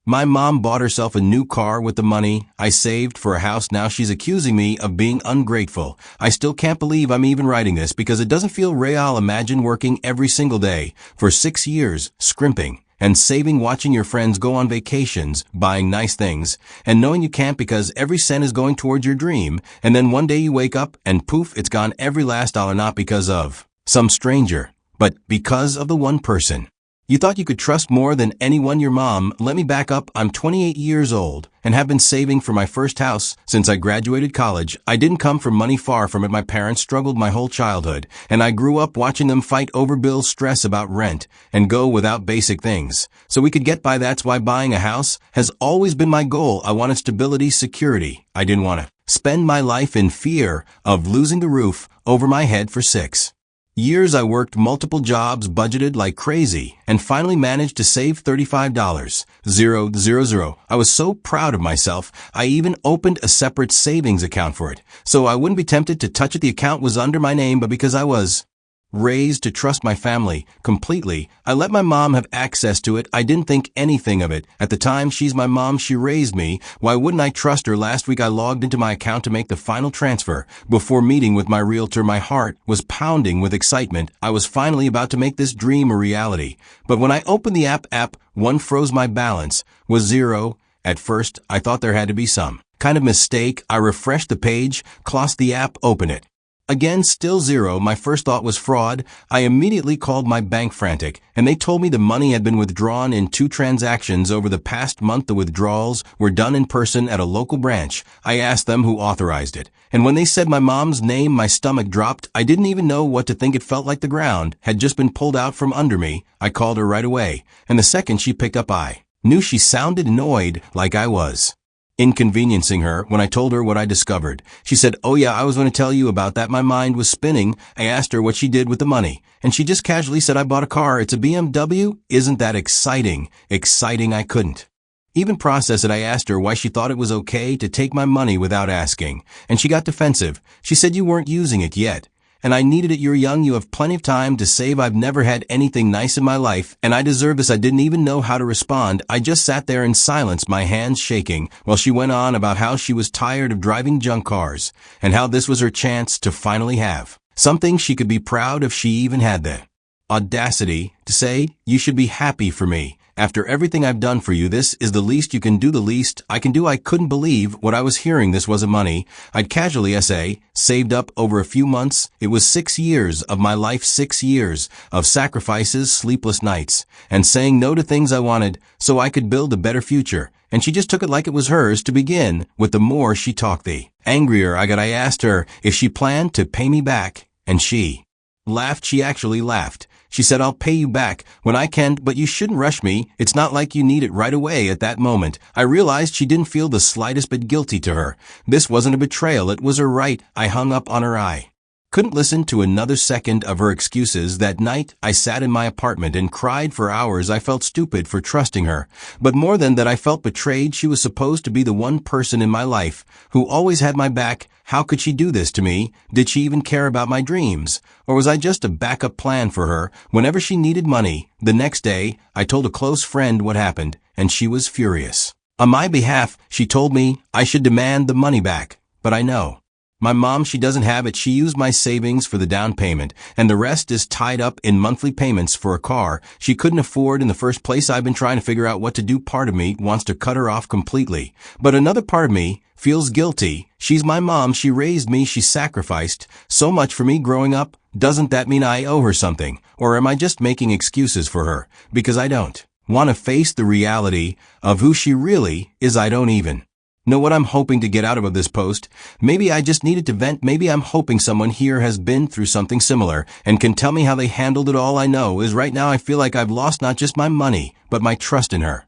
My mom bought herself a new car with the money I saved for a house. Now she's accusing me of being ungrateful. I still can't believe I'm even writing this because it doesn't feel real. Imagine working every single day for 6 years, scrimping and saving, watching your friends go on vacations, buying nice things, and knowing you can't because every cent is going towards your dream, and then one day you wake up and poof, it's gone, every last dollar, not because of some stranger, but because of the one person you thought you could trust more than anyone, your mom. Let me back up. I'm 28 years old and have been saving for my first house since I graduated college. I didn't come from money, far from it. My parents struggled my whole childhood, and I grew up watching them fight over bills, stress about rent, and go without basic things so we could get by. That's why buying a house has always been my goal. I wanted stability, security. I didn't want to spend my life in fear of losing the roof over my head. For 6 years, I worked multiple jobs, budgeted like crazy, and finally managed to save $35,000. I was so proud of myself, I even opened a separate savings account for it, so I wouldn't be tempted to touch it. The account was under my name, but because I was raised to trust my family completely, I let my mom have access to it. I didn't think anything of it at the time. She's my mom. She raised me. Why wouldn't I trust her? Last week, I logged into my account to make the final transfer. Before meeting with my realtor, my heart was pounding with excitement. I was finally about to make this dream a reality. But when I opened the app, one froze. My balance was zero. At first, I thought there had to be some kind of mistake. I refreshed the page, closed the app, opened it. Again, still zero. My first thought was fraud. I immediately called my bank, frantic, and they told me the money had been withdrawn in 2 transactions over the past month. The withdrawals were done in person at a local branch. I asked them who authorized it, and when they said my mom's name, my stomach dropped. I didn't even know what to think. It felt like the ground had just been pulled out from under me. I called her right away, and the second she picked up, I knew she sounded annoyed, like I was inconveniencing her. When I told her what I discovered, she said, "Oh yeah, I was going to tell you about that." My mind was spinning. I asked her what she did with the money, and she just casually said, "I bought a car. It's a BMW." Isn't that exciting? Exciting. I couldn't even process it. I asked her why she thought it was okay to take my money without asking, and she got defensive. She said, "You weren't using it yet, and I needed it. You're young. You have plenty of time to save. I've never had anything nice in my life, and I deserve this." I didn't even know how to respond. I just sat there in silence, my hands shaking, while she went on about how she was tired of driving junk cars, and how this was her chance to finally have something she could be proud of. She even had the audacity to say, "You should be happy for me. After everything I've done for you, this is the least you can do, the least I can do." I couldn't believe what I was hearing. This wasn't money I'd casually saved up over a few months. It was 6 years of my life, 6 years of sacrifices, sleepless nights, and saying no to things I wanted so I could build a better future. And she just took it like it was hers to begin with. The more she talked, the angrier I got. I asked her if she planned to pay me back, and she laughed. She actually laughed. She said, "I'll pay you back when I can, but you shouldn't rush me. It's not like you need it right away." At that moment, I realized she didn't feel the slightest bit guilty. To her, this wasn't a betrayal. It was her right. I hung up on her. I couldn't listen to another second of her excuses. That night, I sat in my apartment and cried for hours. I felt stupid for trusting her, but more than that, I felt betrayed. She was supposed to be the one person in my life who always had my back. How could she do this to me? Did she even care about my dreams? Or was I just a backup plan for her whenever she needed money? The next day, I told a close friend what happened, and she was furious. On my behalf, she told me I should demand the money back. But I know my mom, she doesn't have it. She used my savings for the down payment, and the rest is tied up in monthly payments for a car she couldn't afford in the first place. I've been trying to figure out what to do. Part of me wants to cut her off completely, but another part of me feels guilty. She's my mom. She raised me. She sacrificed so much for me growing up. Doesn't that mean I owe her something? Or am I just making excuses for her because I don't want to face the reality of who she really is? I don't even know what I'm hoping to get out of this post. Maybe I just needed to vent. Maybe I'm hoping someone here has been through something similar and can tell me how they handled it. All I know is right now I feel like I've lost not just my money, but my trust in her.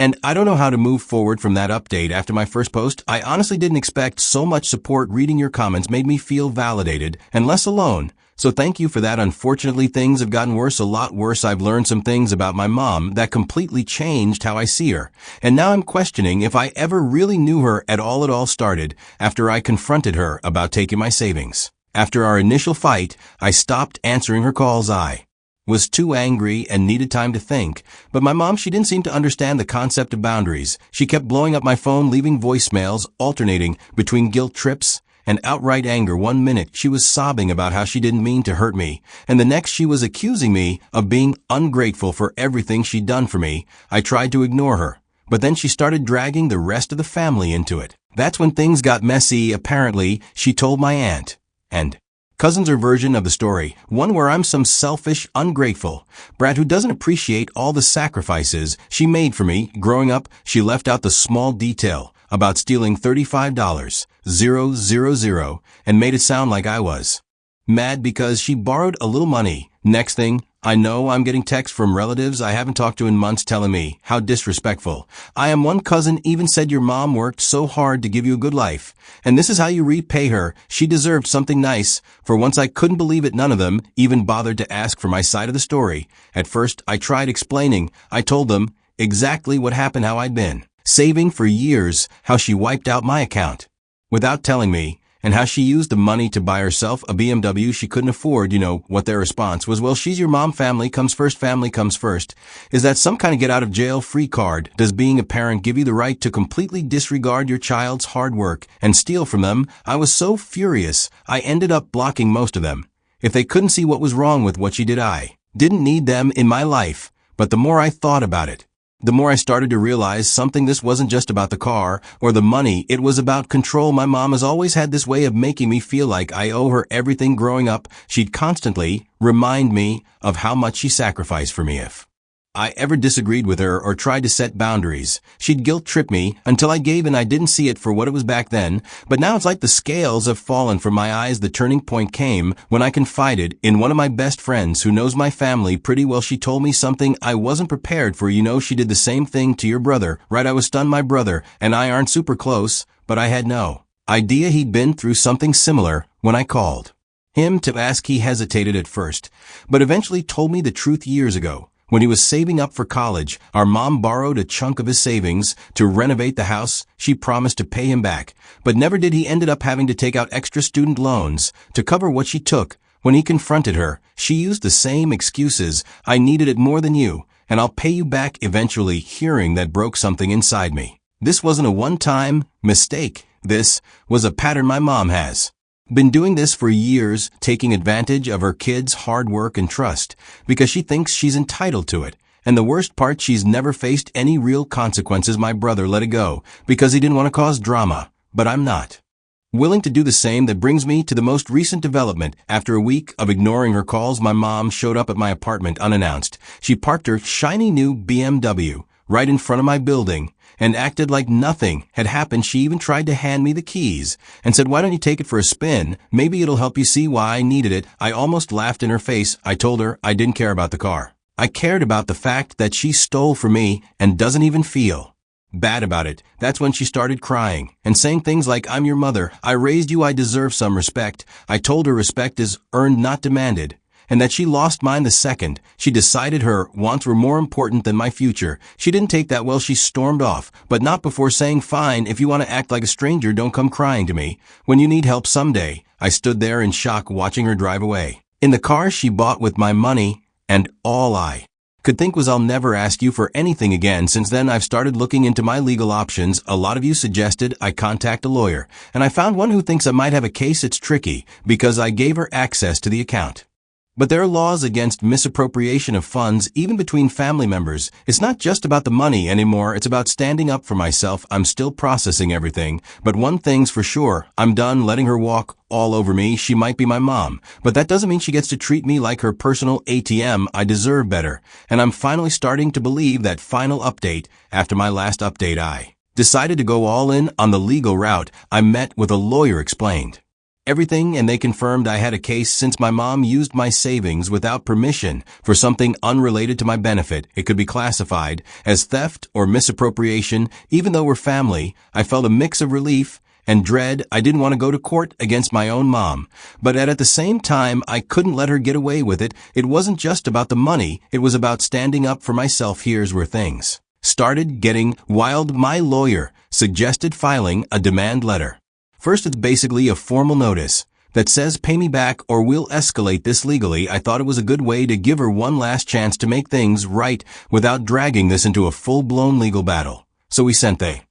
And I don't know how to move forward from that update after my first post. I honestly didn't expect so much support. Reading your comments made me feel validated and less alone. So thank you for that. Unfortunately, things have gotten worse, a lot worse. I've learned some things about my mom that completely changed how I see her. And now I'm questioning if I ever really knew her at all. It all started after I confronted her about taking my savings. After our initial fight, I stopped answering her calls. I was too angry and needed time to think, but my mom, she didn't seem to understand the concept of boundaries. She kept blowing up my phone, leaving voicemails, alternating between guilt trips and outright anger. One minute she was sobbing about how she didn't mean to hurt me, and the next she was accusing me of being ungrateful for everything she'd done for me. I tried to ignore her, but then she started dragging the rest of the family into it. That's when things got messy. Apparently, she told my aunt and cousins her version of the story, one where I'm some selfish, ungrateful brat who doesn't appreciate all the sacrifices she made for me. Growing up, she left out the small detail about stealing $35,000 and made it sound like I was mad because she borrowed a little money. Next thing I know, I'm getting texts from relatives I haven't talked to in months telling me how disrespectful I am. One cousin even said, "Your mom worked so hard to give you a good life, and this is how you repay her. She deserved something nice." For once, I couldn't believe it. None of them even bothered to ask for my side of the story. At first, I tried explaining. I told them exactly what happened, how I'd been saving for years, how she wiped out my account without telling me, and how she used the money to buy herself a BMW she couldn't afford. You know what their response was? "Well, she's your mom. Family comes first. Family comes first." Is that some kind of get-out-of-jail-free card? Does being a parent give you the right to completely disregard your child's hard work and steal from them? I was so furious, I ended up blocking most of them. If they couldn't see what was wrong with what she did, I didn't need them in my life. But the more I thought about it, the more I started to realize something. This wasn't just about the car or the money. It was about control. My mom has always had this way of making me feel like I owe her everything. Growing up, she'd constantly remind me of how much she sacrificed for me. If I ever disagreed with her or tried to set boundaries, she'd guilt trip me until I gave in. I didn't see it for what it was back then, but now it's like the scales have fallen from my eyes. The turning point came when I confided in one of my best friends who knows my family pretty well. She told me something I wasn't prepared for. "You know, she did the same thing to your brother, right?" I was stunned. My brother and I aren't super close, but I had no idea he'd been through something similar. When I called him to ask, he hesitated at first, but eventually told me the truth. Years ago, when he was saving up for college, our mom borrowed a chunk of his savings to renovate the house. She promised to pay him back, but never did. He ended up having to take out extra student loans to cover what she took. When he confronted her, she used the same excuses. "I needed it more than you, and I'll pay you back eventually." Hearing that broke something inside me. This wasn't a one-time mistake. This was a pattern. My mom has been doing this for years, taking advantage of her kids' hard work and trust because she thinks she's entitled to it. And the worst part, she's never faced any real consequences. My brother let it go because he didn't want to cause drama, but I'm not willing to do the same. That brings me to the most recent development. After a week of ignoring her calls, my mom showed up at my apartment unannounced. She parked her shiny new BMW right in front of my building and acted like nothing had happened. She even tried to hand me the keys and said, "Why don't you take it for a spin? Maybe it'll help you see why I needed it." I almost laughed in her face. I told her I didn't care about the car. I cared about the fact that she stole from me and doesn't even feel bad about it. That's when she started crying and saying things like, "I'm your mother. I raised you. I deserve some respect." I told her respect is earned, not demanded, and that she lost mine the second she decided her wants were more important than my future. She didn't take that well. She stormed off, but not before saying, "Fine, if you want to act like a stranger, don't come crying to me when you need help someday." I stood there in shock watching her drive away in the car she bought with my money, and all I could think was, "I'll never ask you for anything again." Since then, I've started looking into my legal options. A lot of you suggested I contact a lawyer, and I found one who thinks I might have a case. It's tricky because I gave her access to the account. But there are laws against misappropriation of funds, even between family members. It's not just about the money anymore. It's about standing up for myself. I'm still processing everything, but one thing's for sure. I'm done letting her walk all over me. She might be my mom, but that doesn't mean she gets to treat me like her personal ATM. I deserve better. And I'm finally starting to believe that final update. After my last update, I decided to go all in on the legal route. I met with a lawyer, explained everything, and they confirmed I had a case. Since my mom used my savings without permission for something unrelated to my benefit, it could be classified as theft or misappropriation. Even though we're family, I felt a mix of relief and dread. I didn't want to go to court against my own mom, but at the same time, I couldn't let her get away with it. It wasn't just about the money. It was about standing up for myself. Here's where things started getting wild. My lawyer suggested filing a demand letter. First, it's basically a formal notice that says pay me back or we'll escalate this legally. I thought it was a good way to give her one last chance to make things right without dragging this into a full-blown legal battle. So we sent the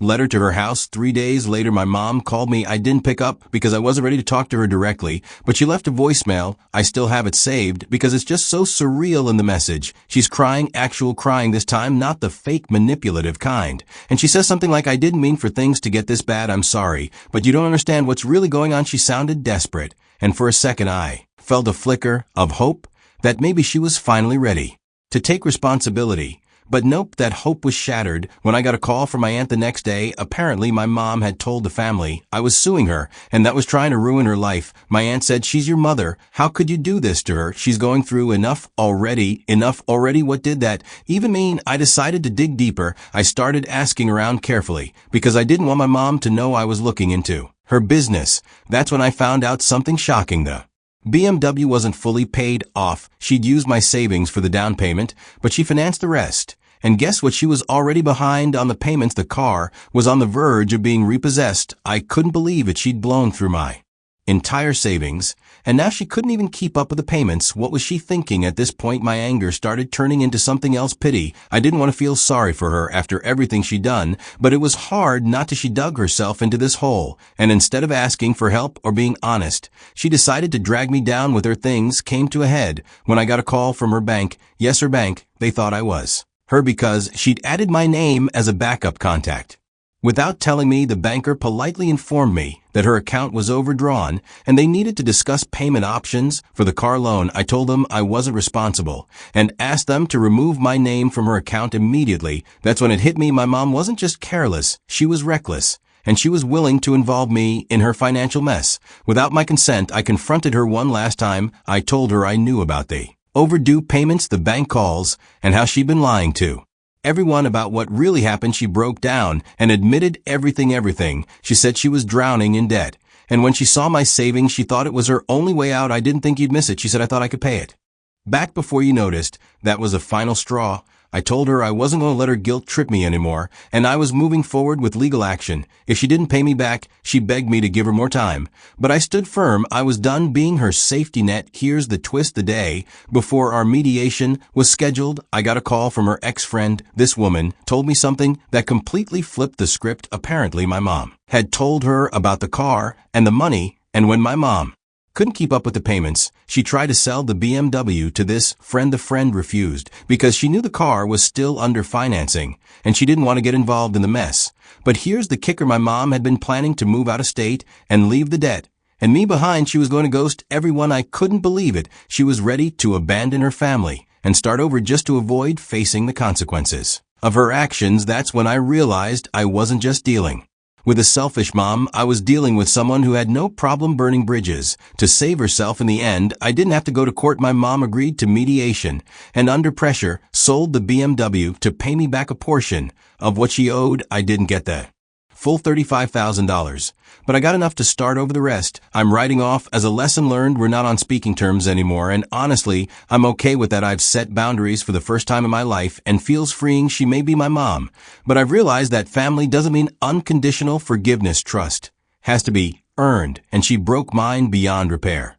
letter to her house. 3 days later, my mom called me. I didn't pick up because I wasn't ready to talk to her directly, but she left a voicemail. I still have it saved because it's just so surreal in the message. She's crying, actual crying this time, not the fake manipulative kind. And she says something like, I didn't mean for things to get this bad. I'm sorry, but you don't understand what's really going on. She sounded desperate. And for a second, I felt a flicker of hope that maybe she was finally ready to take responsibility. But nope, that hope was shattered when I got a call from my aunt the next day. Apparently, my mom had told the family I was suing her, and that was trying to ruin her life. My aunt said, she's your mother. How could you do this to her? She's going through enough already. What did that even mean? I decided to dig deeper. I started asking around carefully because I didn't want my mom to know I was looking into her business. That's when I found out something shocking. The BMW wasn't fully paid off. She'd used my savings for the down payment, but she financed the rest. And guess what? She was already behind on the payments. The car was on the verge of being repossessed. I couldn't believe it. She'd blown through my entire savings, and now she couldn't even keep up with the payments. What was she thinking? At this point, my anger started turning into something else, pity. I didn't want to feel sorry for her after everything she'd done, but it was hard not to. She dug herself into this hole, and instead of asking for help or being honest, she decided to drag me down with her. Things came to a head when I got a call from her bank. Yes, her bank. They thought I was her because she'd added my name as a backup contact. Without telling me, the banker politely informed me that her account was overdrawn and they needed to discuss payment options for the car loan. I told them I wasn't responsible and asked them to remove my name from her account immediately. That's when it hit me. My mom wasn't just careless, she was reckless, and she was willing to involve me in her financial mess. Without my consent, I confronted her one last time. I told her I knew about the overdue payments, the bank calls, and how she'd been lying to everyone about what really happened. She broke down and admitted everything. She said she was drowning in debt. And when she saw my savings, she thought it was her only way out. I didn't think you'd miss it. She said, I thought I could pay it back before you noticed. That was the final straw. I told her I wasn't going to let her guilt trip me anymore, and I was moving forward with legal action. If she didn't pay me back, she begged me to give her more time. But I stood firm. I was done being her safety net. Here's the twist. The day before our mediation was scheduled, I got a call from her ex-friend. This woman told me something that completely flipped the script. Apparently, my mom had told her about the car and the money, and when my mom couldn't keep up with the payments, she tried to sell the BMW to this friend. The friend refused because she knew the car was still under financing and she didn't want to get involved in the mess. But here's the kicker. My mom had been planning to move out of state and leave the debt and me behind. She was going to ghost everyone. I couldn't believe it. She was ready to abandon her family and start over just to avoid facing the consequences of her actions. That's when I realized I wasn't just dealing with a selfish mom. I was dealing with someone who had no problem burning bridges to save herself. In the end, I didn't have to go to court. My mom agreed to mediation and under pressure sold the BMW to pay me back a portion of what she owed. I didn't get the full $35,000, but I got enough to start over. The rest I'm writing off as a lesson learned. We're not on speaking terms anymore, and honestly, I'm okay with that. I've set boundaries for the first time in my life and feels freeing. She may be my mom, but I've realized that family doesn't mean unconditional forgiveness. Trust has to be earned, and she broke mine beyond repair.